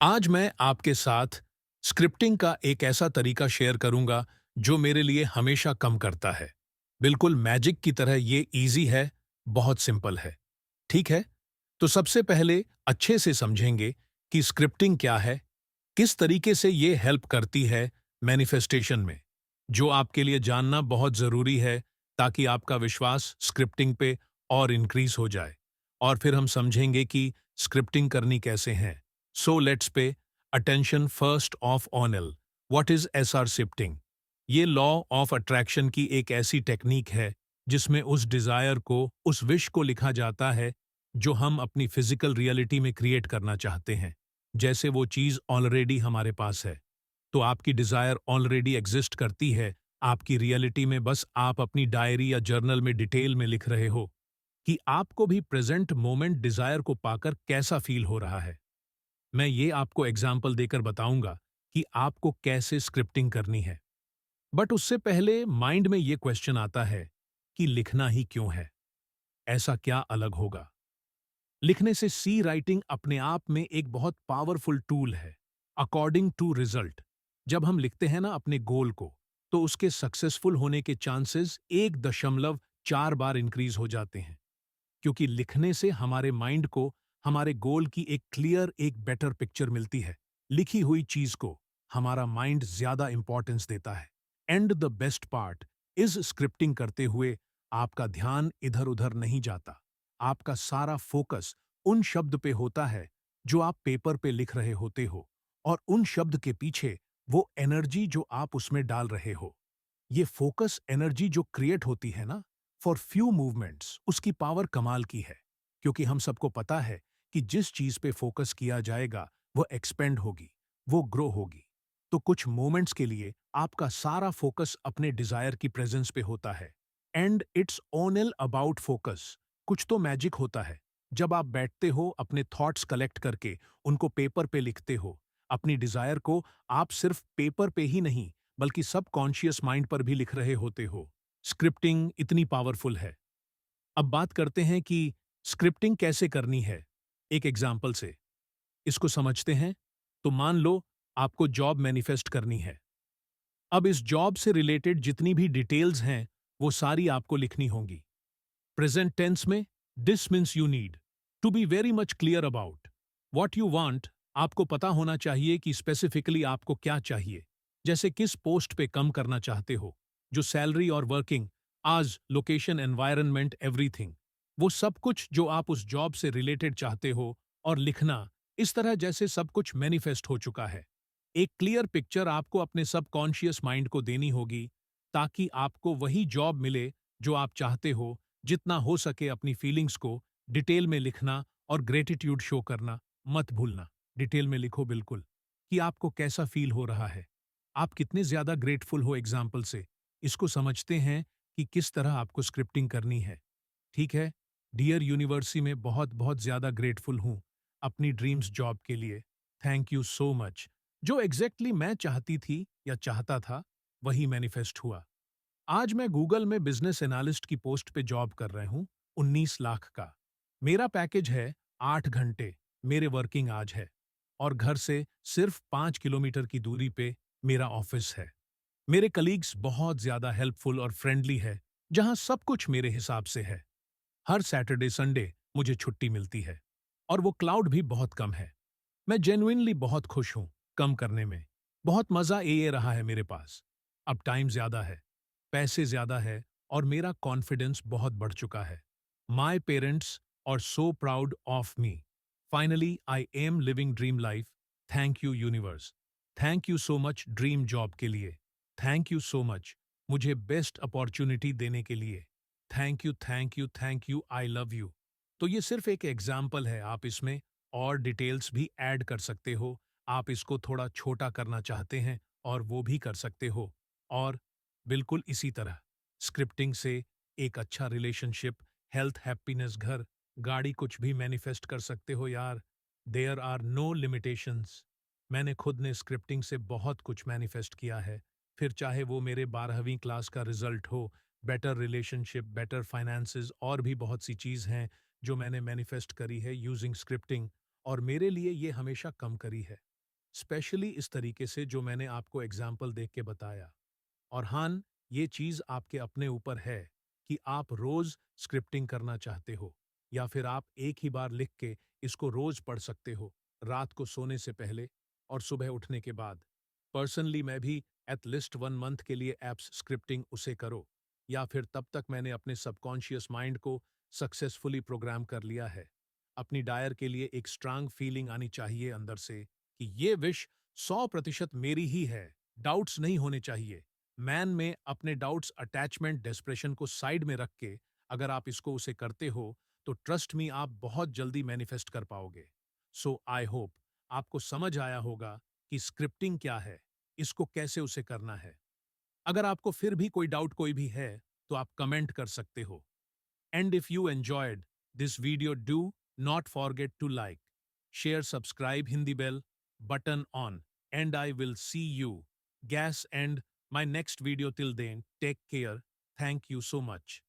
आज मैं आपके साथ स्क्रिप्टिंग का एक ऐसा तरीका शेयर करूंगा जो मेरे लिए हमेशा कम करता है। बिल्कुल मैजिक की तरह ये इजी है, बहुत सिंपल है। ठीक है? तो सबसे पहले अच्छे से समझेंगे कि स्क्रिप्टिंग क्या है, किस तरीके से ये हेल्प करती है मैनिफेस्टेशन में, जो आपके लिए जानना बहुत ज़रूरी है ताकि आपका विश्वास स्क्रिप्टिंग पे और इंक्रीज हो जाए। और फिर हम समझेंगे कि स्क्रिप्टिंग करनी कैसे है। So let's pay attention first of all. What is SR scripting? ये लॉ ऑफ अट्रैक्शन की एक ऐसी टेक्निक है जिसमें उस डिजायर को, उस विश को लिखा जाता है जो हम अपनी फिजिकल रियलिटी में क्रिएट करना चाहते हैं, जैसे वो चीज ऑलरेडी हमारे पास है। तो आपकी डिजायर ऑलरेडी एग्जिस्ट करती है आपकी रियलिटी में, बस आप अपनी डायरी या जर्नल में डिटेल में लिख रहे हो कि आपको भी प्रेजेंट मोमेंट डिजायर को पाकर कैसा फील हो रहा है। मैं ये आपको एग्जाम्पल देकर बताऊंगा कि आपको कैसे स्क्रिप्टिंग करनी है। बट उससे पहले माइंड में ये क्वेश्चन आता है कि लिखना ही क्यों है? ऐसा क्या अलग होगा? लिखने से सी राइटिंग अपने आप में एक बहुत पावरफुल टूल है। अकॉर्डिंग टू रिजल्ट, जब हम लिखते हैं ना अपने गोल को, तो उसके सक्सेसफुल होने के चांसेस 1.4 बार इंक्रीज हो जाते हैं। क्योंकि लिखने से हमारे माइंड को हमारे गोल की एक क्लियर, एक बेटर पिक्चर मिलती है। लिखी हुई चीज को हमारा माइंड ज्यादा इंपॉर्टेंस देता है। And the best part is, scripting करते हुए आपका ध्यान इधर उधर नहीं जाता। आपका सारा फोकस उन शब्द पे होता है जो आप पेपर पे लिख रहे होते हो, और उन शब्द के पीछे वो एनर्जी जो आप उसमें डाल रहे हो। ये फोकस एनर्जी जो क्रिएट होती है ना, फॉर फ्यू मूवमेंट्स, उसकी पावर कमाल की है। क्योंकि हम सबको पता है कि जिस चीज पे फोकस किया जाएगा वो एक्सपेंड होगी, वो ग्रो होगी। तो कुछ मोमेंट्स के लिए आपका सारा फोकस अपने डिजायर की प्रेजेंस पे होता है। एंड इट्स ओनल अबाउट फोकस। कुछ तो मैजिक होता है जब आप बैठते हो अपने थॉट्स कलेक्ट करके, उनको पेपर पे लिखते हो। अपनी डिजायर को आप सिर्फ पेपर पे ही नहीं, बल्कि सबकॉन्शियस माइंड पर भी लिख रहे होते हो। स्क्रिप्टिंग इतनी पावरफुल है। अब बात करते हैं कि स्क्रिप्टिंग कैसे करनी है, एक एग्जाम्पल से। इसको समझते हैं। तो मान लो आपको जॉब मैनिफेस्ट करनी है। अब इस जॉब से रिलेटेड जितनी भी डिटेल्स हैं वो सारी आपको लिखनी होंगी। प्रेजेंट टेंस में, this means you need to be very much clear about what you want. आपको पता होना चाहिए कि स्पेसिफिकली आपको क्या चाहिए। जैसे किस पोस्ट पे कम करना चाहते हो, जो सैलरी और वर्किंग आज, लोकेशन, एनवायरनमेंट, एवरीथिंग, वो सब कुछ जो आप उस जॉब से रिलेटेड चाहते हो। और लिखना इस तरह जैसे सब कुछ मैनिफेस्ट हो चुका है। एक क्लियर पिक्चर आपको अपने सबकॉन्शियस माइंड को देनी होगी ताकि आपको वही जॉब मिले जो आप चाहते हो। जितना हो सके अपनी फीलिंग्स को डिटेल में लिखना, और ग्रेटिट्यूड शो करना मत भूलना। डिटेल में लिखो बिल्कुल, कि आपको कैसा फील हो रहा है, आप कितने ज्यादा ग्रेटफुल हो। एग्जाम्पल से इसको समझते हैं कि किस तरह आपको स्क्रिप्टिंग करनी है। ठीक है? डियर यूनिवर्सिटी में बहुत बहुत ज्यादा ग्रेटफुल हूं अपनी ड्रीम्स जॉब के लिए। Thank you so much. जो एग्जैक्टली मैं चाहती थी या चाहता था वही मैनिफेस्ट हुआ। आज मैं गूगल में बिजनेस एनालिस्ट की पोस्ट पे जॉब कर रहा हूँ, 19 लाख का। मेरा पैकेज है 8 घंटे, मेरे वर्किंग आज है। और घर से सिर्फ 5 किलोमीटर की दूरी पे मेरा ऑफिस है। मेरे कलीग्स बहुत ज्यादा हेल्पफुल और फ्रेंडली है, जहां सब कुछ मेरे हिसाब से है। हर सैटरडे संडे मुझे छुट्टी मिलती है। और वो क्लाउड भी बहुत कम है। मैं जेन्युइनली बहुत खुश हूं कम करने में। बहुत मजा ये रहा है मेरे पास। अब टाइम ज्यादा है, पैसे ज्यादा है, और मेरा कॉन्फिडेंस बहुत बढ़ चुका है। माई पेरेंट्स और so proud of me. Finally I am living dream life. Thank you universe. Thank you so much dream job के लिए। थैंक यू सो मच मुझे बेस्ट अपॉर्चुनिटी देने के लिए। Thank you, thank you, thank you, I love you. तो ये सिर्फ एक एग्जाम्पल है, आप इसमें और डिटेल्स भी ऐड कर सकते हो। आप इसको थोड़ा छोटा करना चाहते हैं और वो भी कर सकते हो। और बिल्कुल इसी तरह स्क्रिप्टिंग से एक अच्छा रिलेशनशिप, हेल्थ, हैप्पीनेस, घर, गाड़ी, कुछ भी मैनिफेस्ट कर सकते हो यार। There are no limitations. मैंने खुद ने स्क्रिप्टिंग से बहुत कुछ मैनिफेस्ट किया है। फिर चाहे वो मेरे 12वीं क्लास का रिजल्ट हो, बेटर रिलेशनशिप, बेटर फाइनेंसेस, और भी बहुत सी चीज़ हैं जो मैंने मैनिफेस्ट करी है यूजिंग स्क्रिप्टिंग, और मेरे लिए ये हमेशा कम करी है। स्पेशली इस तरीके से जो मैंने आपको एग्जाम्पल देख के बताया। और हाँ, ये चीज़ आपके अपने ऊपर है कि आप रोज़ स्क्रिप्टिंग करना चाहते हो या फिर आप एक ही बार लिख के इसको रोज़ पढ़ सकते हो, रात को सोने से पहले और सुबह उठने के बाद। पर्सनली मैं भी एट लिस्ट 1 मंथ के लिए ऐप्स स्क्रिप्टिंग उसे करो या फिर तब तक मैंने अपने सबकॉन्शियस माइंड को सक्सेसफुली प्रोग्राम कर लिया है। अपनी डायर के लिए एक स्ट्रांग फीलिंग आनी चाहिए अंदर से कि ये विश 100% मेरी ही है, डाउट्स नहीं होने चाहिए। मैन में अपने डाउट्स, अटैचमेंट, डिस्प्रेशन को साइड में रख के अगर आप इसको उसे करते हो, तो ट्रस्ट मी आप बहुत जल्दी मैनिफेस्ट कर पाओगे। सो आई होप आपको समझ आया होगा कि स्क्रिप्टिंग क्या है, इसको कैसे उसे करना है। अगर आपको फिर भी कोई डाउट कोई भी है, तो आप कमेंट कर सकते हो। And if you enjoyed this video, do not forget to like, share, subscribe, Hindi bell button on, and I will see you, guys, and my next video. Till then, take care. Thank you so much.